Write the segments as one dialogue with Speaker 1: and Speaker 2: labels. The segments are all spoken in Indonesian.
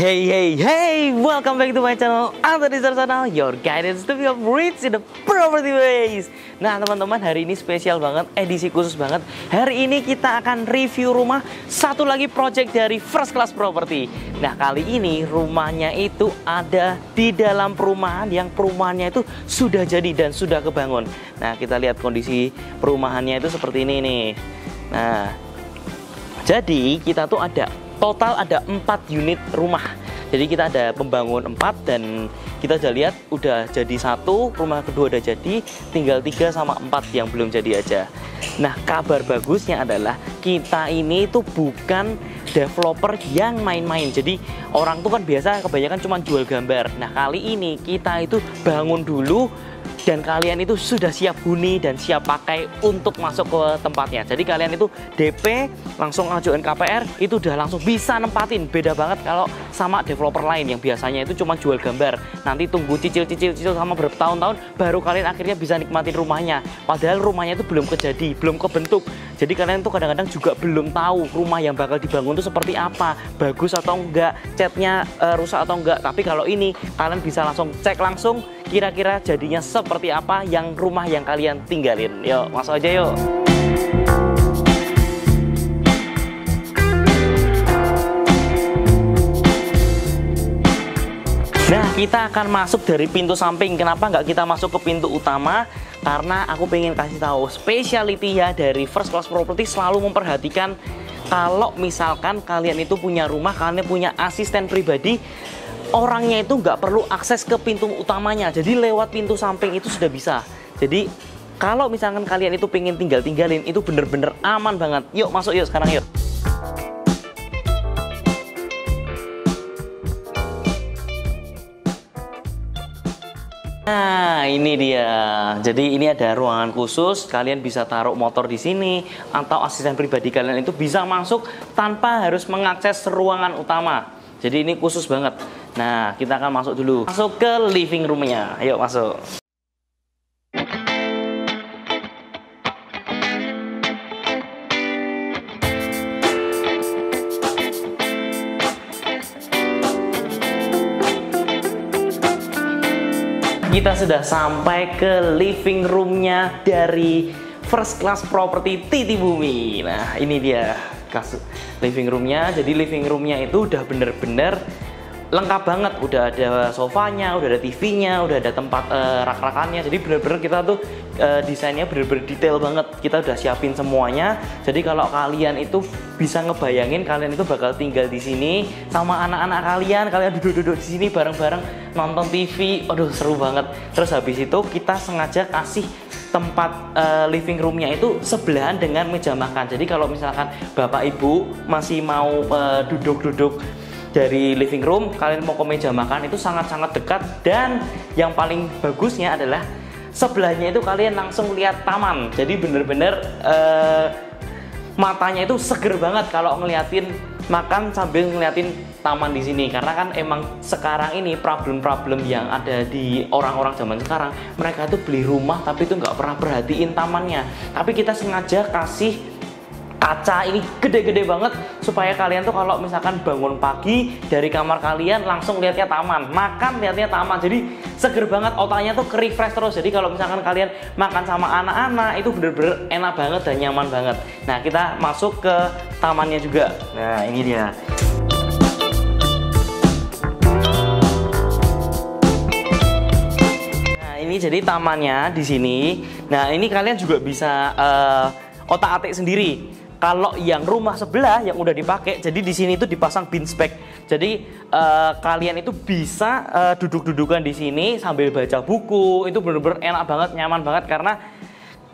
Speaker 1: Hey, welcome back to my channel, Anthony Sarsana, your guidance to be rich in the property ways. Nah teman-teman, hari ini spesial banget, edisi khusus banget. Hari ini kita akan review rumah, satu lagi project dari First Class Property. Nah kali ini rumahnya itu ada di dalam perumahan, yang perumahannya itu sudah jadi dan sudah kebangun. Nah kita lihat kondisi perumahannya itu seperti ini nih. Nah jadi kita tuh total ada 4 unit rumah. Jadi kita ada pembangun 4 dan kita udah lihat udah jadi 1, rumah kedua udah jadi, tinggal 3 sama 4 yang belum jadi aja. Nah kabar bagusnya adalah kita ini tuh bukan developer yang main-main. Jadi orang tuh kan biasa kebanyakan cuma jual gambar. Nah kali ini kita itu bangun dulu dan kalian itu sudah siap huni dan siap pakai untuk masuk ke tempatnya. Jadi kalian itu DP langsung ajuin KPR, itu udah langsung bisa nempatin. Beda banget kalau sama developer lain yang biasanya itu cuma jual gambar, nanti tunggu cicil sama bertahun-tahun baru kalian akhirnya bisa nikmatin rumahnya. Padahal rumahnya itu belum kejadi, belum kebentuk. Jadi kalian tuh kadang-kadang juga belum tahu rumah yang bakal dibangun itu seperti apa, bagus atau enggak, catnya rusak atau enggak. Tapi kalau ini kalian bisa langsung cek langsung kira-kira jadinya seperti apa yang rumah yang kalian tinggalin. Yuk masuk aja yuk. Nah kita akan masuk dari pintu samping. Kenapa nggak kita masuk ke pintu utama? Karena aku pengen kasih tahu speciality ya dari First Class Property, selalu memperhatikan kalau misalkan kalian itu punya rumah, kalian punya asisten pribadi, orangnya itu nggak perlu akses ke pintu utamanya, jadi lewat pintu samping itu sudah bisa. Jadi kalau misalkan kalian itu pengen tinggalin, itu bener-bener aman banget. Yuk masuk yuk sekarang yuk. Nah ini dia. Jadi ini ada ruangan khusus, kalian bisa taruh motor di sini atau asisten pribadi kalian itu bisa masuk tanpa harus mengakses ruangan utama. Jadi ini khusus banget. Nah kita akan masuk dulu, masuk ke living roomnya. Ayo masuk. Kita sudah sampai ke living roomnya dari First Class Property Titibumi. Nah ini dia living roomnya. Jadi living roomnya itu udah bener-bener lengkap banget. Udah ada sofanya, udah ada TV-nya, udah ada tempat rak-rakannya. Jadi bener-bener kita tuh desainnya bener-bener detail banget. Kita udah siapin semuanya. Jadi kalau kalian itu bisa ngebayangin kalian itu bakal tinggal di sini sama anak-anak kalian duduk-duduk di sini bareng-bareng nonton TV. Aduh seru banget. Terus habis itu kita sengaja kasih tempat living roomnya itu sebelahan dengan meja makan. Jadi kalau misalkan bapak ibu masih mau duduk-duduk dari living room, kalian mau ke meja makan itu sangat-sangat dekat. Dan yang paling bagusnya adalah sebelahnya itu kalian langsung lihat taman. Jadi bener-bener matanya itu seger banget kalau ngeliatin makan sambil ngeliatin taman di sini. Karena kan emang sekarang ini problem-problem yang ada di orang-orang zaman sekarang, mereka tuh beli rumah tapi itu nggak pernah perhatiin tamannya. Tapi kita sengaja kasih kaca ini gede-gede banget supaya kalian tuh kalau misalkan bangun pagi dari kamar kalian langsung lihatnya taman, makan lihatnya taman. Jadi seger banget, otaknya tuh ke-refresh terus. Jadi kalau misalkan kalian makan sama anak-anak itu bener-bener enak banget dan nyaman banget. Nah kita masuk ke tamannya juga. Nah ini dia. Nah ini jadi tamannya di sini. Nah ini kalian juga bisa otak-atik sendiri. Kalau yang rumah sebelah yang udah dipakai, jadi di sini tuh dipasang bin spek. Jadi kalian itu bisa duduk-dudukan di sini sambil baca buku. Itu bener-bener enak banget, nyaman banget karena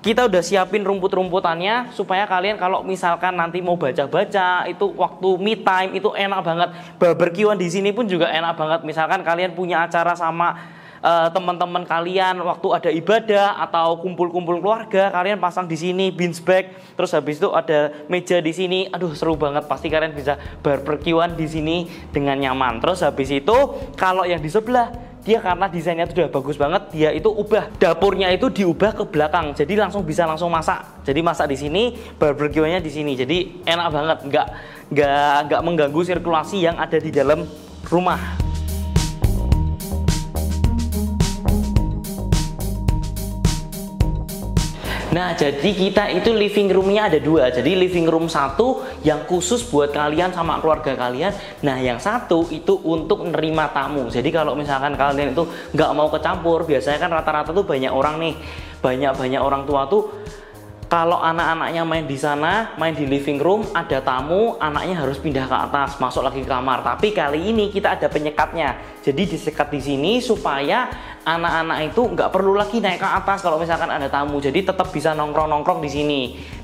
Speaker 1: kita udah siapin rumput-rumputannya supaya kalian kalau misalkan nanti mau baca-baca itu waktu me time itu enak banget. Barbekyuan di sini pun juga enak banget. Misalkan kalian punya acara sama teman-teman kalian waktu ada ibadah atau kumpul-kumpul keluarga, kalian pasang di sini beans bag. Terus habis itu ada meja di sini. Aduh seru banget, pasti kalian bisa barbekyuan di sini dengan nyaman. Terus habis itu kalau yang di sebelah, dia karena desainnya itu udah bagus banget, dia itu ubah dapurnya itu diubah ke belakang. Jadi bisa langsung masak. Jadi masak di sini, barbekyuannya di sini. Jadi enak banget, nggak mengganggu sirkulasi yang ada di dalam rumah. Nah, jadi kita itu living roomnya ada dua. Jadi living room satu yang khusus buat kalian sama keluarga kalian. Nah, yang satu itu untuk menerima tamu. Jadi kalau misalkan kalian itu nggak mau kecampur, biasanya kan rata-rata tuh banyak orang nih, banyak orang tua tuh kalau anak-anaknya main di sana, main di living room, ada tamu, anaknya harus pindah ke atas, masuk lagi ke kamar. Tapi kali ini kita ada penyekatnya. Jadi disekat di sini supaya anak-anak itu nggak perlu lagi naik ke atas kalau misalkan ada tamu. Jadi tetap bisa nongkrong-nongkrong di sini.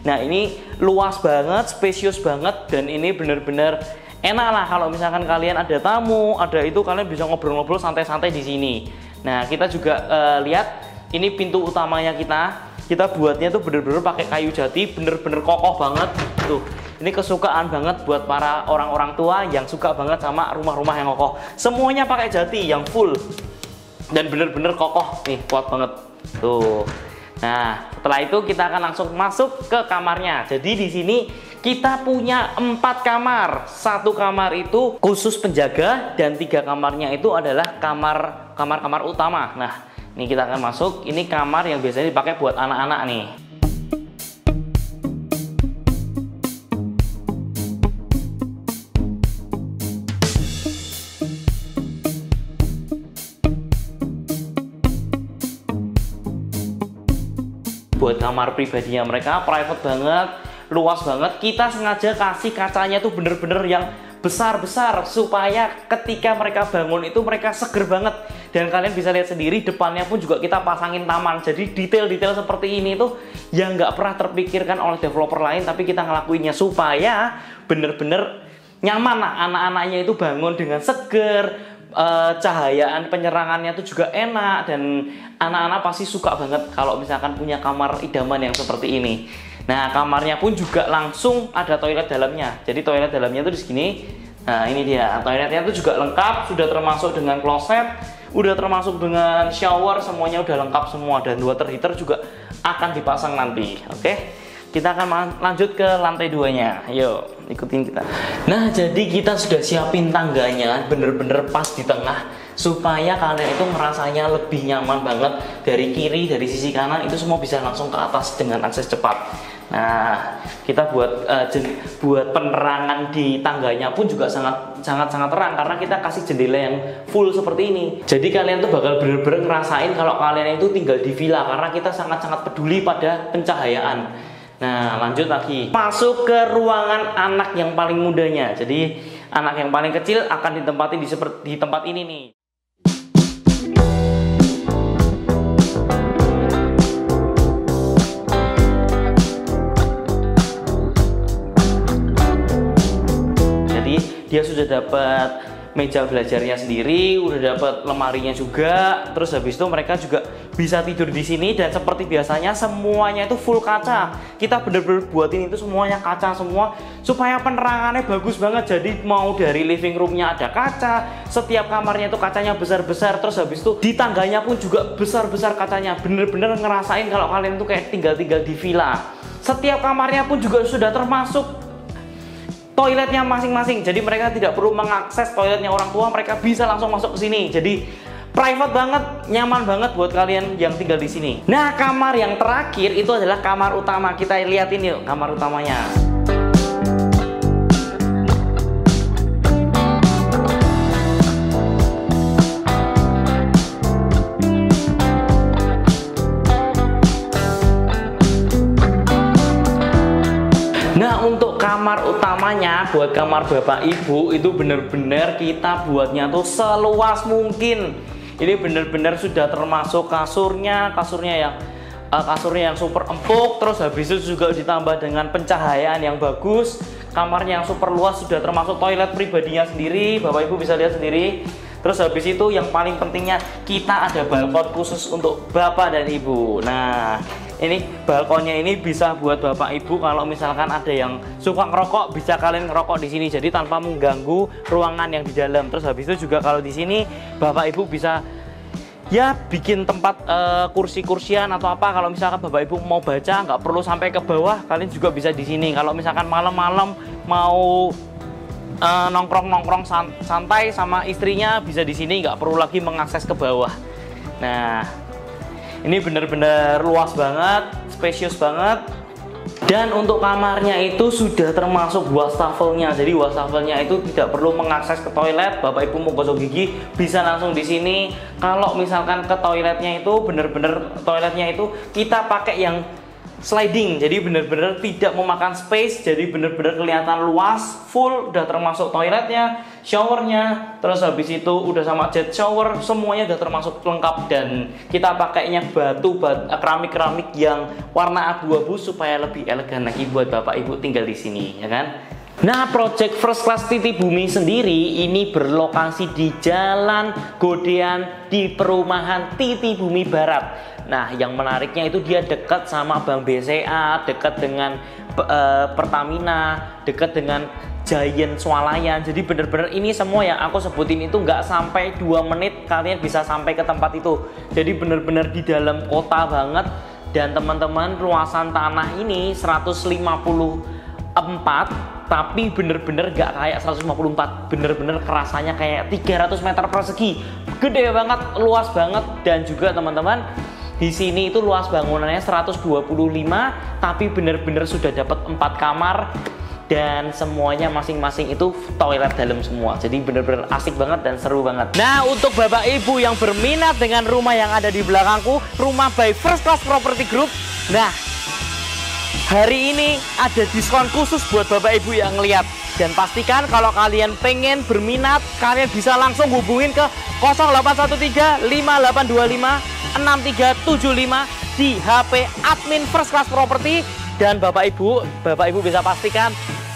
Speaker 1: Nah, ini luas banget, spesius banget, dan ini bener-bener enak lah kalau misalkan kalian ada tamu, ada itu kalian bisa ngobrol-ngobrol santai-santai di sini. Nah, kita juga lihat ini pintu utamanya kita buatnya tuh bener-bener pakai kayu jati, bener-bener kokoh banget tuh. Ini kesukaan banget buat para orang-orang tua yang suka banget sama rumah-rumah yang kokoh. Semuanya pakai jati yang full dan bener-bener kokoh nih, kuat banget tuh. Nah, setelah itu kita akan langsung masuk ke kamarnya. Jadi di sini kita punya 4 kamar. 1 kamar itu khusus penjaga dan 3 kamarnya itu adalah kamar utama. Nah, ini kita akan masuk. Ini kamar yang biasanya dipakai buat anak-anak nih. Buat kamar pribadinya mereka, private banget, luas banget. Kita sengaja kasih kacanya tuh bener-bener yang besar-besar supaya ketika mereka bangun itu mereka seger banget. Dan kalian bisa lihat sendiri depannya pun juga kita pasangin taman. Jadi detail-detail seperti ini tuh yang nggak pernah terpikirkan oleh developer lain, tapi kita ngelakuinnya supaya bener-bener nyaman lah anak-anaknya itu bangun dengan seger. Cahayaan penyerangannya tuh juga enak, dan anak-anak pasti suka banget kalau misalkan punya kamar idaman yang seperti ini. Nah, kamarnya pun juga langsung ada toilet dalamnya. Jadi toilet dalamnya tuh di sini. Nah, ini dia. Toiletnya tuh juga lengkap, sudah termasuk dengan kloset, udah termasuk dengan shower, semuanya udah lengkap semua, dan water heater juga akan dipasang nanti. Oke. Kita akan lanjut ke lantai 2-nya. Yuk, ikutin kita. Nah, jadi kita sudah siapin tangganya bener-bener pas di tengah supaya kalian itu merasanya lebih nyaman banget. Dari kiri, dari sisi kanan itu semua bisa langsung ke atas dengan akses cepat. Nah, kita buat penerangan di tangganya pun juga sangat terang karena kita kasih jendela yang full seperti ini. Jadi kalian tuh bakal bener-bener ngerasain kalau kalian itu tinggal di villa karena kita sangat peduli pada pencahayaan. Nah, lanjut lagi. Masuk ke ruangan anak yang paling mudanya. Jadi, anak yang paling kecil akan ditempati di tempat ini nih. Jadi, dia sudah dapat meja belajarnya sendiri, udah dapat lemarinya juga. Terus habis itu mereka juga bisa tidur di sini, dan seperti biasanya semuanya itu full kaca. Kita bener-bener buatin itu semuanya kaca semua supaya penerangannya bagus banget. Jadi mau dari living roomnya ada kaca, setiap kamarnya itu kacanya besar-besar. Terus habis itu di tangganya pun juga besar-besar kacanya. Bener-bener ngerasain kalau kalian tuh kayak tinggal di villa. Setiap kamarnya pun juga sudah termasuk toiletnya masing-masing. Jadi mereka tidak perlu mengakses toiletnya orang tua, mereka bisa langsung masuk ke sini. Jadi private banget, nyaman banget buat kalian yang tinggal di sini. Nah, kamar yang terakhir itu adalah kamar utama. Kita liatin yuk kamar utamanya. Nah, untuk kamar utamanya buat kamar bapak ibu itu bener-bener kita buatnya tuh seluas mungkin. Ini bener-bener sudah termasuk kasurnya yang super empuk. Terus habis itu juga ditambah dengan pencahayaan yang bagus. Kamarnya yang super luas, sudah termasuk toilet pribadinya sendiri. Bapak ibu bisa lihat sendiri. Terus habis itu yang paling pentingnya kita ada balkon khusus untuk bapak dan ibu. Nah, ini balkonnya ini bisa buat bapak ibu kalau misalkan ada yang suka ngerokok, bisa kalian ngerokok di sini. Jadi tanpa mengganggu ruangan yang di dalam. Terus habis itu juga kalau di sini bapak ibu bisa ya bikin tempat kursi-kursian atau apa. Kalau misalkan bapak ibu mau baca nggak perlu sampai ke bawah, kalian juga bisa di sini. Kalau misalkan malam-malam mau nongkrong santai sama istrinya bisa di sini, nggak perlu lagi mengakses ke bawah. Nah, ini bener-bener luas banget, spacious banget. Dan untuk kamarnya itu sudah termasuk wastafelnya. Jadi wastafelnya itu tidak perlu mengakses ke toilet. Bapak Ibu mau gosok gigi bisa langsung di sini. Kalau misalkan ke toiletnya itu bener-bener toiletnya itu kita pakai yang sliding, jadi bener-bener tidak memakan space, jadi bener-bener kelihatan luas, full, udah termasuk toiletnya, showernya, terus habis itu udah sama jet shower, semuanya udah termasuk lengkap. Dan kita pakainya keramik yang warna abu-abu supaya lebih elegan lagi buat Bapak Ibu tinggal di sini, ya kan? Nah, project First Class Titi Bumi sendiri ini berlokasi di Jalan Godean di perumahan Titi Bumi Barat. Nah, yang menariknya itu dia dekat sama Bank BCA, dekat dengan Pertamina, dekat dengan Giant Swalayan. Jadi bener-bener ini semua yang aku sebutin itu nggak sampai 2 menit kalian bisa sampai ke tempat itu. Jadi bener-bener di dalam kota banget. Dan teman-teman, luasan tanah ini 154, tapi bener-bener gak kayak 154, bener-bener kerasanya kayak 300 meter persegi. Gede banget, luas banget. Dan juga teman-teman, di sini itu luas bangunannya 125, tapi bener-bener sudah dapat 4 kamar dan semuanya masing-masing itu toilet dalam semua. Jadi bener-bener asik banget dan seru banget. Nah, untuk Bapak Ibu yang berminat dengan rumah yang ada di belakangku, rumah by First Class Property Group. Nah, hari ini ada diskon khusus buat Bapak Ibu yang ngeliat. Dan pastikan kalau kalian pengen berminat, kalian bisa langsung hubungin ke 0813 5825 6375 di HP admin First Class Property. Dan Bapak Ibu bisa pastikan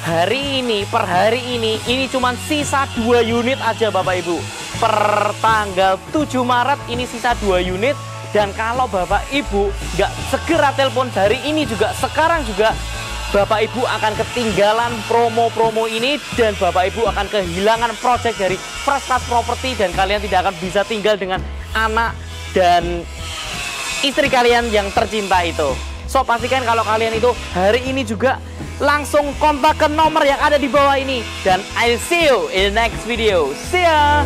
Speaker 1: per hari ini cuma sisa 2 unit aja Bapak Ibu. Per tanggal 7 Maret ini sisa 2 unit. Dan kalau Bapak Ibu nggak segera telepon hari ini juga, sekarang juga, Bapak Ibu akan ketinggalan promo-promo ini dan Bapak Ibu akan kehilangan project dari First Class Property dan kalian tidak akan bisa tinggal dengan anak dan istri kalian yang tercinta itu. So, pastikan kalau kalian itu hari ini juga langsung kontak ke nomor yang ada di bawah ini. Dan I'll see you in the next video. See ya!